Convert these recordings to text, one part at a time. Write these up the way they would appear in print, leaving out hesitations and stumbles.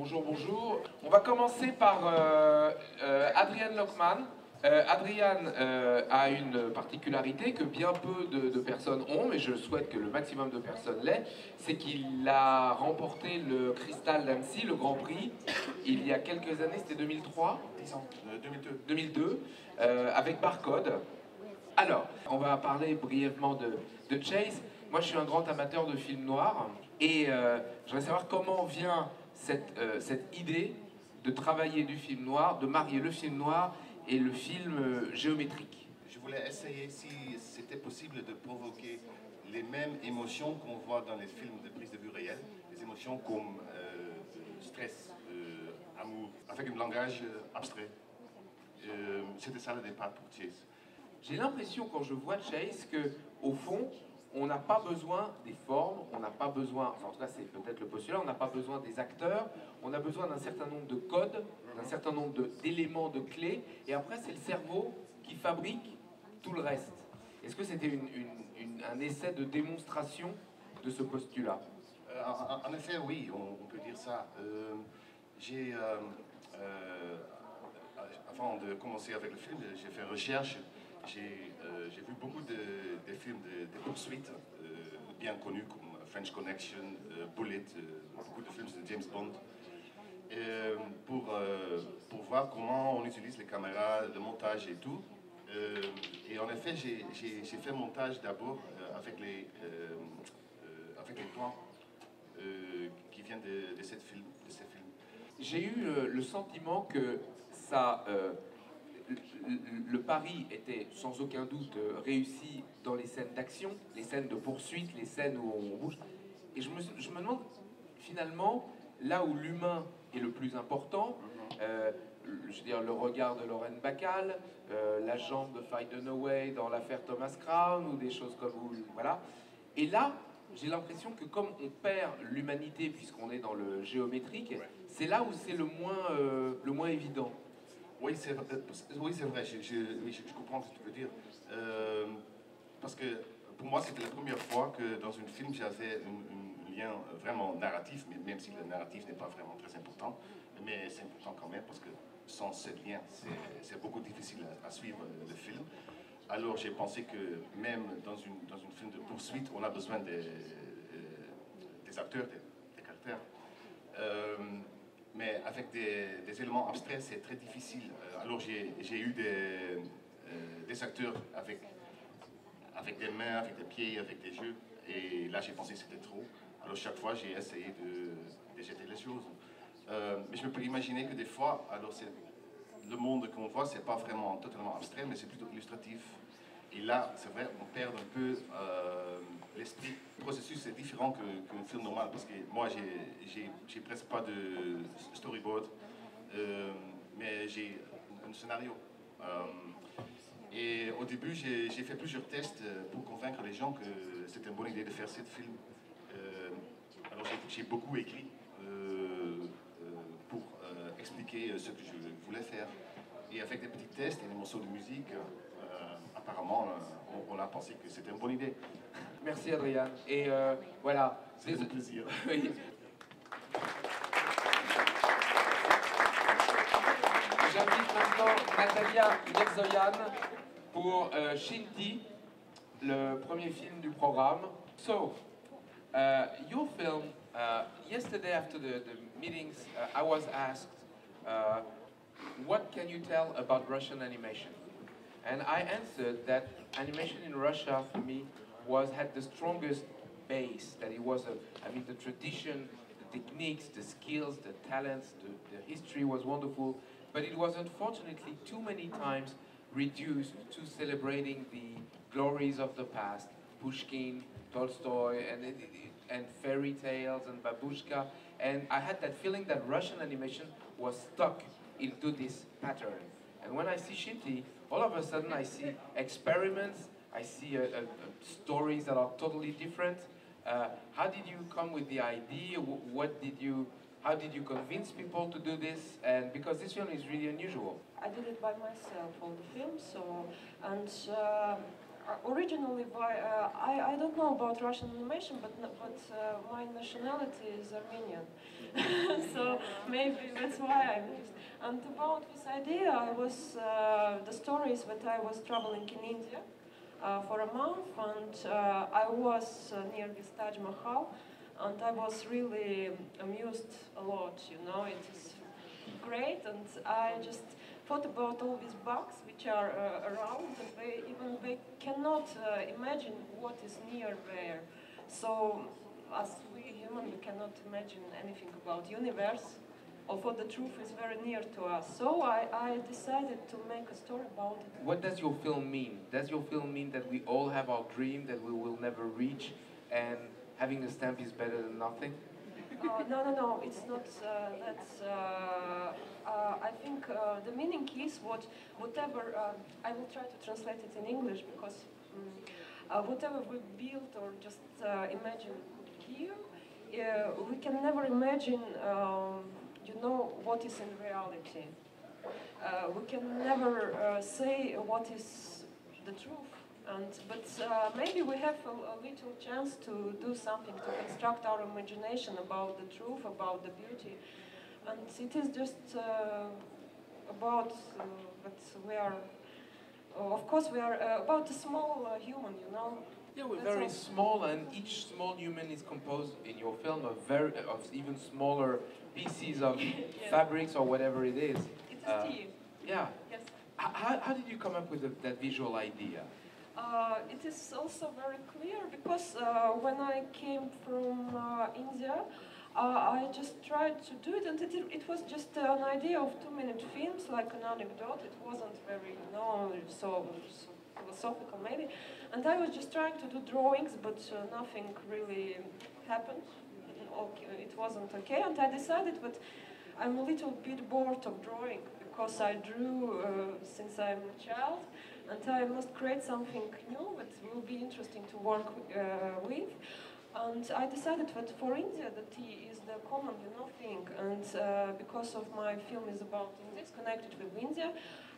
Bonjour, bonjour. On va commencer par Adrian Lockman. Adrian a une particularité que bien peu de personnes ont, mais je souhaite que le maximum de personnes l'aient, c'est qu'il a remporté le Crystal d'Annecy, le Grand Prix, il y a quelques années, c'était 2003 10 ans, 2002. 2002, avec Barcode. Alors, on va parler brièvement de Chase. Moi, je suis un grand amateur de films noirs, et je voudrais savoir comment vient cette idée de travailler du film noir, de marier le film noir et le film géométrique. Je voulais essayer si c'était possible de provoquer les mêmes émotions qu'on voit dans les films de prise de vue réelle, des émotions comme stress, amour, avec un langage abstrait. C'était ça le départ pour Chase. J'ai l'impression quand je vois Chase que, au fond, on n'a pas besoin des formes, on n'a pas besoin, enfin en tout cas c'est peut-être le postulat, on n'a pas besoin des acteurs, on a besoin d'un certain nombre de codes, d'un certain nombre d'éléments, de clés, et après c'est le cerveau qui fabrique tout le reste. Est-ce que c'était un essai de démonstration de ce postulat? En effet, oui, on peut dire ça. Avant de commencer avec le film, j'ai fait recherche. J'ai vu beaucoup de films de poursuites bien connus comme French Connection, Bullet, beaucoup de films de James Bond, pour voir comment on utilise les caméras, le montage et tout. Et en effet, j'ai fait le montage d'abord avec les plans qui viennent de ces films. J'ai eu le sentiment que ça... le pari était sans aucun doute réussi dans les scènes d'action, les scènes de poursuite, les scènes où on bouge. Et je me demande, finalement, là où l'humain est le plus important, je veux dire le regard de Lauren Bacall, la jambe de Faye Dunaway dans l'affaire Thomas Crown, ou des choses comme... Voilà. Et là, j'ai l'impression que comme on perd l'humanité, puisqu'on est dans le géométrique, c'est là où c'est le moins évident. Oui, c'est vrai, je comprends ce que tu veux dire. Parce que pour moi, c'était la première fois que dans un film, j'avais un lien vraiment narratif, mais même si le narratif n'est pas vraiment très important, mais c'est important quand même, parce que sans ce lien, c'est beaucoup difficile à suivre le film. Alors j'ai pensé que même dans un film de poursuite, on a besoin des acteurs, des caractères. Mais avec des éléments abstraits, c'est très difficile. Alors j'ai eu des acteurs avec des mains, avec des pieds, avec des yeux. Et là, j'ai pensé que c'était trop. Alors chaque fois, j'ai essayé de jeter les choses. Mais je me peux imaginer que des fois, alors le monde qu'on voit, c'est pas vraiment totalement abstrait, mais c'est plutôt illustratif. Et là, c'est vrai, on perd un peu l'esprit. Le processus est différent qu'un film normal, parce que moi, j'ai presque pas de storyboard, mais j'ai un scénario. Et au début, j'ai fait plusieurs tests pour convaincre les gens que c'était une bonne idée de faire ce film. Alors j'ai beaucoup écrit pour expliquer ce que je voulais faire. Et avec des petits tests et des morceaux de musique, apparemment, on a pensé que c'était une bonne idée. Merci Adrien. Et voilà. C'est un plaisir. Oui. J'invite maintenant Natalia Mirzoyan pour Shinty, le premier film du programme. So, your film, yesterday after the meetings, I was asked, what can you tell about Russian animation? And I answered that animation in Russia, for me, had the strongest base, that it was the tradition, the techniques, the skills, the talents, the history was wonderful, but it was unfortunately too many times reduced to celebrating the glories of the past, Pushkin, Tolstoy, and fairy tales, and babushka, and I had that feeling that Russian animation was stuck into this pattern. And when I see Shinty, all of a sudden I see experiments, I see stories that are totally different. How did you come with the idea? How did you convince people to do this? And because this film is really unusual. I did it by myself, all the film, originally by I don't know about Russian animation, but my nationality is Armenian, so maybe that's why I mixed. And about this idea, I was the story is that I was traveling in India for a month, and I was near this Taj Mahal, and I was really amused a lot. You know, it is great, and I just thought about all these bugs which are around, and they cannot imagine what is near there. So, as we human, we cannot imagine anything about universe, although the truth is very near to us. So I decided to make a story about it. What does your film mean? Does your film mean that we all have our dream that we will never reach, and having a stamp is better than nothing? No, it's not. I think the meaning is whatever. I will try to translate it in English because whatever we build or just imagine here, we can never imagine, you know, what is in reality. We can never say what is the truth. But maybe we have a little chance to do something to construct our imagination about the truth, about the beauty, and it is just about that we are. Of course, we are about a small human, you know. Yeah, we're That's very all. small, and each small human is composed in your film of even smaller pieces of fabrics or whatever it is. It is tea. Yeah. Yes. How did you come up with that visual idea? It is also very clear because when I came from India, I just tried to do it, and it was just an idea of 2-minute films, like an anecdote. It wasn't very, you know, so philosophical maybe. And I was just trying to do drawings, but nothing really happened. Okay, it wasn't okay, and I decided that I'm a little bit bored of drawing because I drew since I'm a child, and I must create something new that will be interesting to work with. And I decided that for India, the tea is the common, you know, thing. And because of my film is about India, it's connected with India,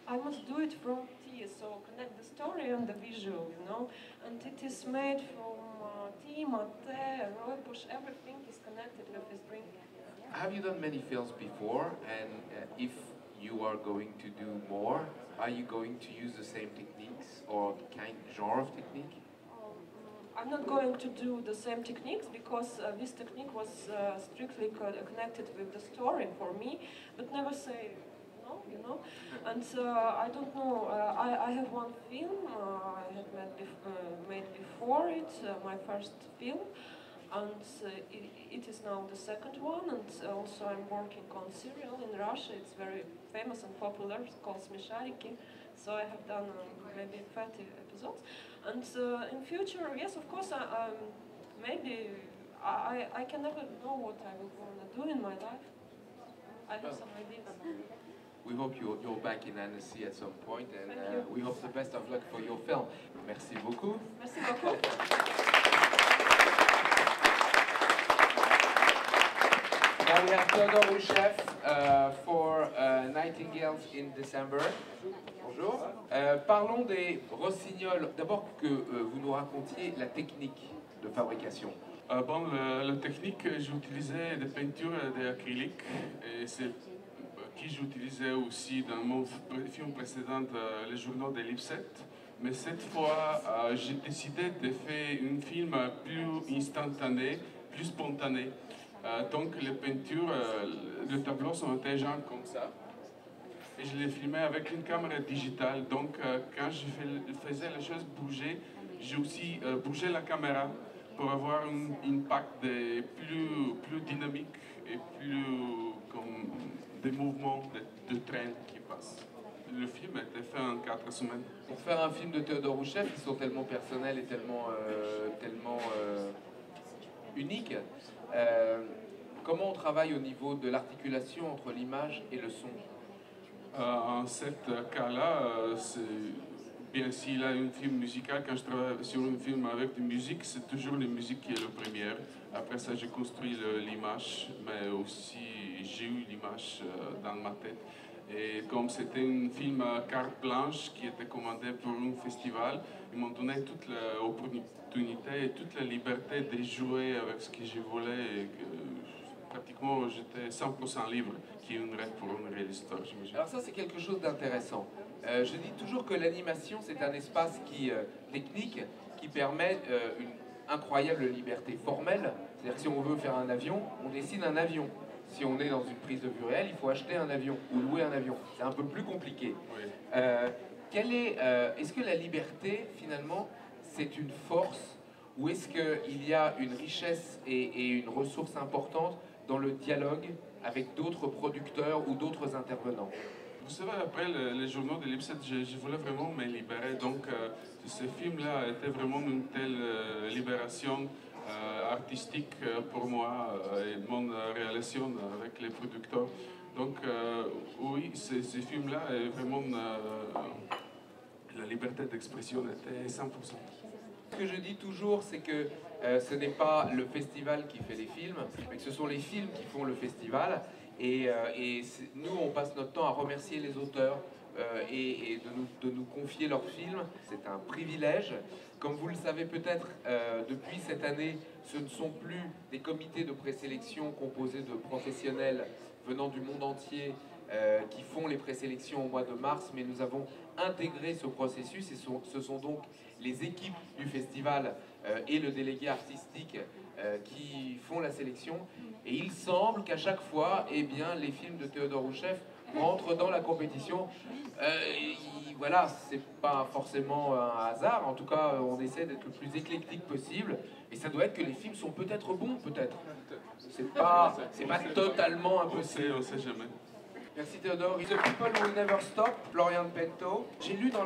I must do it from tea. So connect the story and the visual, you know. And it is made from tea, mate, rooibos. Everything is connected with this drink. Have you done many films before? And if you are going to do more, are you going to use the same techniques or genre of technique? I'm not going to do the same techniques because this technique was strictly connected with the story for me, but never say no, you know. And I don't know, I have one film I had made before it, my first film, and it is now the second one, and also I'm working on serial in Russia. It's very famous and popular, it's called Smishariki, so I have done maybe 30 episodes. And in future, yes, of course, maybe I can never know what I will want to do in my life. I have some ideas. We hope you're back in Annecy at some point, and Thank you. we hope the best of luck for your film. Merci beaucoup. Merci beaucoup. Now we have Theodore Roucheff for Nightingales in December. Bonjour. Parlons des rossignols. D'abord que vous nous racontiez la technique de fabrication. La technique, j'utilisais des peintures d'acrylique et c'est qui j'utilisais aussi dans mon film précédent, Les Journaux de Lipset. Mais cette fois, j'ai décidé de faire un film plus instantané, plus spontané. Donc les peintures, les tableaux sont intelligents comme ça. Et je les filmais avec une caméra digitale. Donc quand je faisais les choses bouger, j'ai aussi bougé la caméra pour avoir un impact plus dynamique et plus comme des mouvements de train qui passent. Le film a été fait en 4 semaines. Pour faire un film de Theodore Roucheff, ils sont tellement personnels et tellement uniques. Comment on travaille au niveau de l'articulation entre l'image et le son? En ce cas-là, bien s'il y a un film musical, quand je travaille sur un film avec de musique, c'est toujours la musique qui est la première. Après ça, j'ai construit l'image, mais aussi j'ai eu l'image dans ma tête. Et comme c'était un film à carte blanche qui était commandé pour un festival, ils m'ont donné toute l'opportunité et toute la liberté de jouer avec ce que je voulais. Et que, pratiquement, j'étais 100% libre, qui est une règle pour un réalisateur, j'imagine. Alors ça, c'est quelque chose d'intéressant. Je dis toujours que l'animation, c'est un espace technique qui permet une incroyable liberté formelle. C'est-à-dire que si on veut faire un avion, on dessine un avion. Si on est dans une prise de vue réelle, il faut acheter un avion ou louer un avion. C'est un peu plus compliqué. Oui. Est-ce que la liberté, finalement, c'est une force ou est-ce qu'il y a une richesse et une ressource importante dans le dialogue avec d'autres producteurs ou d'autres intervenants? Vous savez, après les journaux de Lipset, je voulais vraiment me libérer. Donc, ce film-là était vraiment une telle libération artistique pour moi et mon relation avec les producteurs. Donc, oui, ce film-là est vraiment. La liberté d'expression était 100%. Ce que je dis toujours, c'est que ce n'est pas le festival qui fait les films, mais que ce sont les films qui font le festival. Et nous, on passe notre temps à remercier les auteurs et de nous confier leurs films. C'est un privilège. Comme vous le savez peut-être, depuis cette année, ce ne sont plus des comités de présélection composés de professionnels venant du monde entier qui font les présélections au mois de mars, mais nous avons intégré ce processus et ce sont donc les équipes du festival et le délégué artistique qui font la sélection. Et il semble qu'à chaque fois, eh bien, les films de Théodore Roucheff rentrent dans la compétition. Voilà, c'est pas forcément un hasard. En tout cas, on essaie d'être le plus éclectique possible. Et ça doit être que les films sont peut-être bons, peut-être. C'est pas totalement impossible. On sait jamais. Merci Théodore. The People Will Never Stop, Florian Pento. J'ai lu dans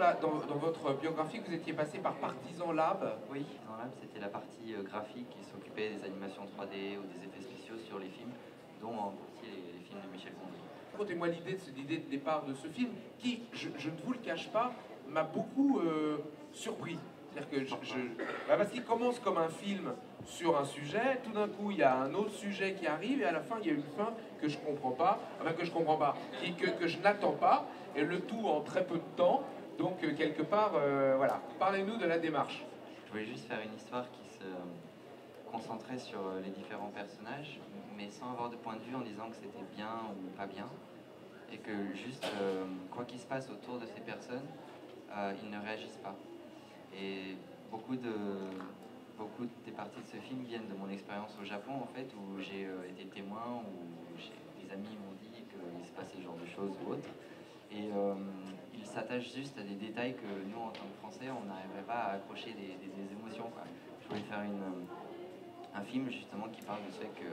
votre biographie que vous étiez passé par Partisan Lab. Oui, Partisan Lab, c'était la partie graphique qui s'occupait des animations 3D ou des effets spéciaux sur les films, dont en partie les films de Michel Gondry. Racontez-moi l'idée de départ de ce film qui, je ne vous le cache pas, m'a beaucoup surpris. C'est-à-dire que parce qu'il commence comme un film sur un sujet, tout d'un coup il y a un autre sujet qui arrive et à la fin il y a une fin que je comprends pas, que je n'attends pas, et le tout en très peu de temps. Donc quelque part, voilà. Parlez-nous de la démarche. Je voulais juste faire une histoire qui se concentrait sur les différents personnages, mais sans avoir de point de vue en disant que c'était bien ou pas bien, et que juste quoi qu'il se passe autour de ces personnes, ils ne réagissent pas. Et beaucoup des parties de ce film viennent de mon expérience au Japon, en fait, où j'ai été témoin, où des amis m'ont dit qu'il se passait ce genre de choses ou autre. Et ils s'attachent juste à des détails que nous, en tant que Français, on n'arriverait pas à accrocher des émotions, quoi. Je voulais faire un film, justement, qui parle du fait que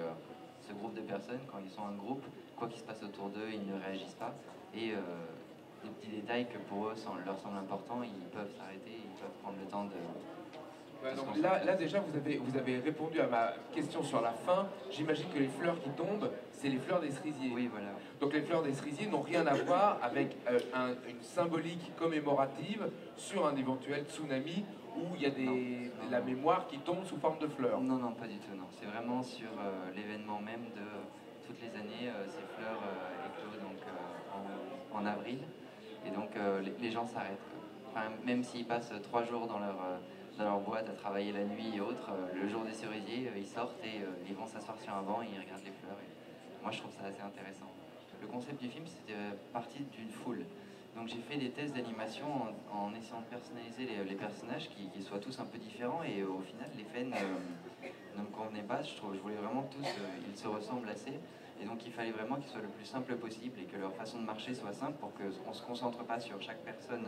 ce groupe de personnes, quand ils sont en groupe, quoi qu'il se passe autour d'eux, ils ne réagissent pas. Et des petits détails que pour eux leur semblent importants, ils peuvent s'arrêter, ils peuvent prendre le temps de... Donc là déjà vous avez répondu à ma question sur la fin. J'imagine que les fleurs qui tombent, c'est les fleurs des cerisiers. Oui, voilà. Donc les fleurs des cerisiers n'ont rien à voir avec une symbolique commémorative sur un éventuel tsunami où il y a la mémoire qui tombe sous forme de fleurs. Non, non, pas du tout, non. C'est vraiment sur l'événement même de toutes les années, ces fleurs éclosent donc en avril. Et donc les gens s'arrêtent. Enfin, même s'ils passent 3 jours dans leur boîte à travailler la nuit et autres, le jour des cerisiers, ils sortent et ils vont s'asseoir sur un banc et ils regardent les fleurs. Et moi, je trouve ça assez intéressant. Le concept du film, c'était parti d'une foule. Donc j'ai fait des tests d'animation en essayant de personnaliser les personnages, qui soient tous un peu différents, et au final, l'effet ne me convenait pas. Je voulais vraiment que tous, ils se ressemblent assez. Et donc il fallait vraiment qu'ils soient le plus simple possible et que leur façon de marcher soit simple pour qu'on ne se concentre pas sur chaque personne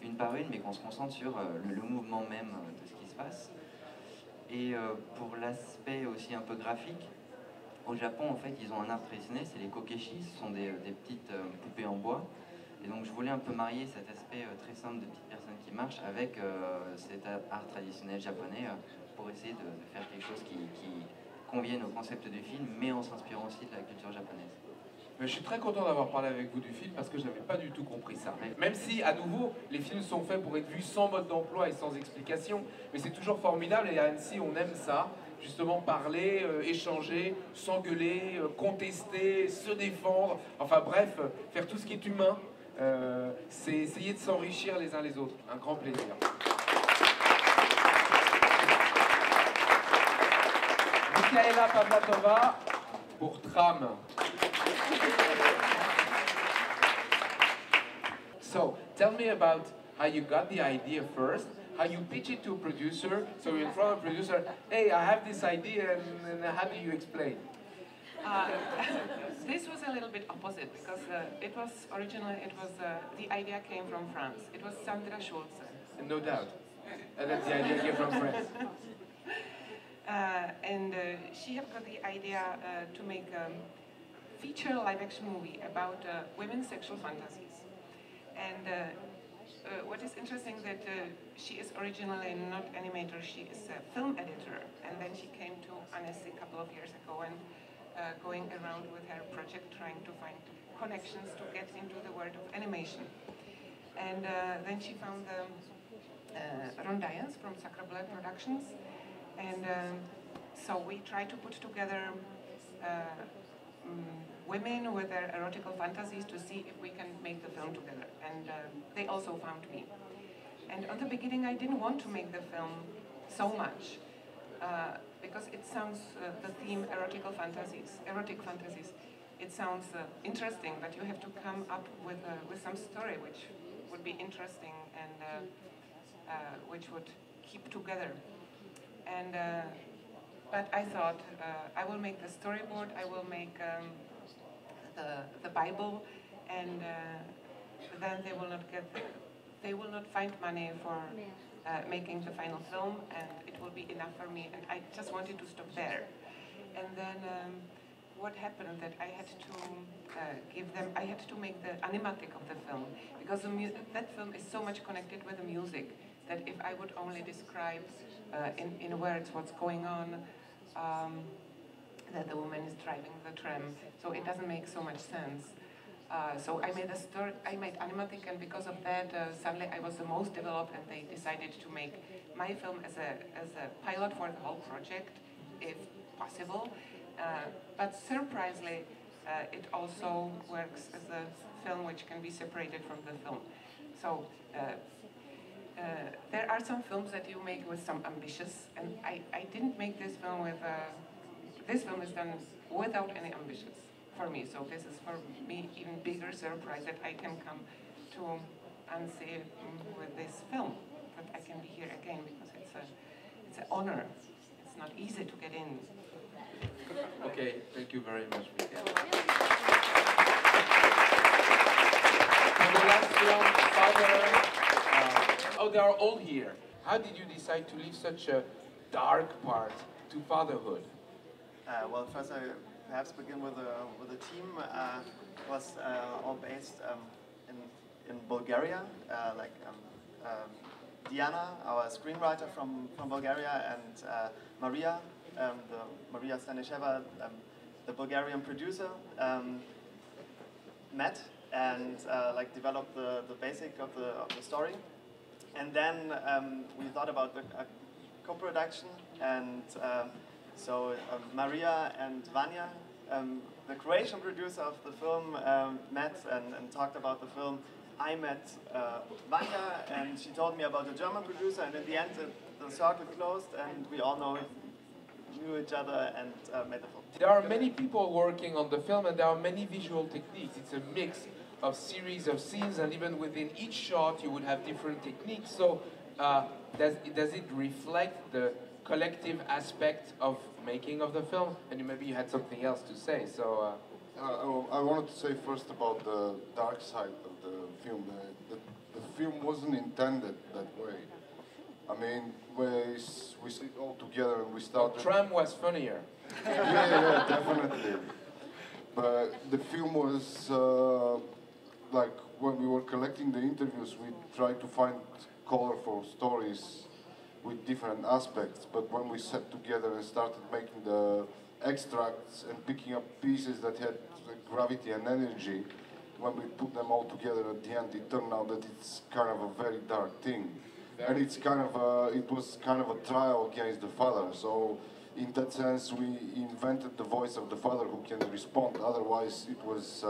une par une, mais qu'on se concentre sur le mouvement même de ce qui se passe. Et pour l'aspect aussi un peu graphique, au Japon, en fait, ils ont un art traditionnel, c'est les kokeshi, ce sont des petites poupées en bois. Et donc je voulais un peu marier cet aspect très simple de petites personnes qui marchent avec cet art traditionnel japonais pour essayer de faire quelque chose qui convienne au concept du film, mais en s'inspirant aussi de la culture japonaise. Je suis très content d'avoir parlé avec vous du film parce que je n'avais pas du tout compris ça. Même si, à nouveau, les films sont faits pour être vus sans mode d'emploi et sans explication, mais c'est toujours formidable et à Annecy, on aime ça. justement parler, échanger, s'engueuler, contester, se défendre, enfin bref, faire tout ce qui est humain. C'est essayer de s'enrichir les uns les autres. Un grand plaisir. Michaela Pavlatova pour Tram. So, tell me about how you got the idea first, how you pitch it to a producer, so you're in front of a producer, hey, I have this idea, and how do you explain? This was a little bit opposite, because it was originally, the idea came from France. It was Sandra Schulze. No doubt. That the idea came from France. And she had got the idea to make a feature live-action movie about women's sexual fantasies. And what is interesting that she is originally not animator, she is a film editor. And then she came to Annecy a couple of years ago and going around with her project trying to find connections to get into the world of animation. And then she found Ron Dyens from Sacre Bleu Productions. And so we tried to put together women with their erotical fantasies to see if we can make the film together. And they also found me. And on the beginning, I didn't want to make the film so much because it sounds, the theme erotic fantasies, it sounds interesting, but you have to come up with some story which would be interesting and which would keep together. And but I thought I will make the storyboard, I will make the Bible, and then they will not find money for making the final film, and it will be enough for me. And I just wanted to stop there. And then what happened that I had to I had to make the animatic of the film, because that film is so much connected with the music that if I would only describe in words what's going on, that the woman is driving the tram, so it doesn't make so much sense. So I made a story, I made animatic, and because of that, suddenly I was the most developed, and they decided to make my film as a pilot for the whole project, if possible. But surprisingly, it also works as a film which can be separated from the film. So there are some films that you make with some ambitious, and I didn't make this film with, this film is done without any ambitions for me. So this is for me even bigger surprise that I can come to Annecy with this film, that I can be here again, because it's an honor. It's not easy to get in. Okay, thank you very much, Michael. And the last film, Father. Oh, they are all here. How did you decide to leave such a dark part to fatherhood? Well, first I perhaps begin with the team. It was all based in Bulgaria, Diana, our screenwriter from Bulgaria, and Maria, Maria Stanisheva, the Bulgarian producer, met and developed the basic of the story. And then we thought about the co-production, and so Maria and Vanya, the Croatian producer of the film, met and talked about the film. I met Vanya, and she told me about the German producer, and in the end the circle closed, and we all knew each other and made the film. There are many people working on the film, and there are many visual techniques. It's a mix of series of scenes, and even within each shot you would have different techniques. So does it reflect the collective aspect of making of the film? And maybe you had something else to say, so... I wanted to say first about the dark side of the film. The film wasn't intended that way. I mean, we sit all together and we started... Tram was funnier. yeah, definitely. But the film was, like, when we were collecting the interviews, we tried to find colorful stories with different aspects. But when we sat together and started making the extracts and picking up pieces that had gravity and energy, when we put them all together at the end, it turned out that it's kind of a very dark thing. And it's kind of it was kind of a trial against the father. So in that sense, we invented the voice of the father who can respond. Otherwise, it was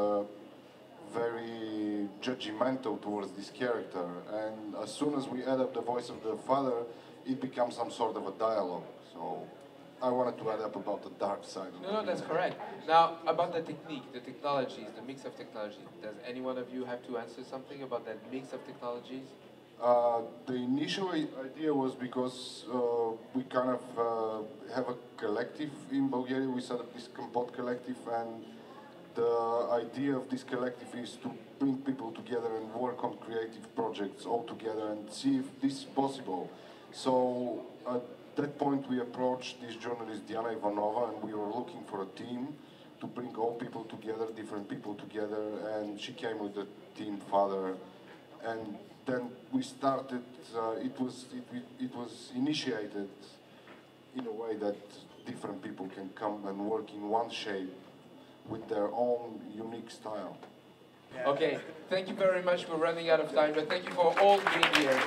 very judgmental towards this character. And as soon as we add up the voice of the father, it becomes some sort of a dialogue. So I wanted to add up about the dark side. No, that's correct. Now, about the technique, the technologies, the mix of technologies. Does any one of you have to answer something about that mix of technologies? The initial idea was because we kind of have a collective in Bulgaria. We set up this Compot collective, and the idea of this collective is to bring people together and work on creative projects all together and see if this is possible. So at that point we approached this journalist Diana Ivanova, and we were looking for a team to bring all people together, different people together, and she came with the team father. And then we started, it was initiated in a way that different people can come and work in one shape with their own unique style. Okay, thank you very much. We're running out of time, but thank you for all being here.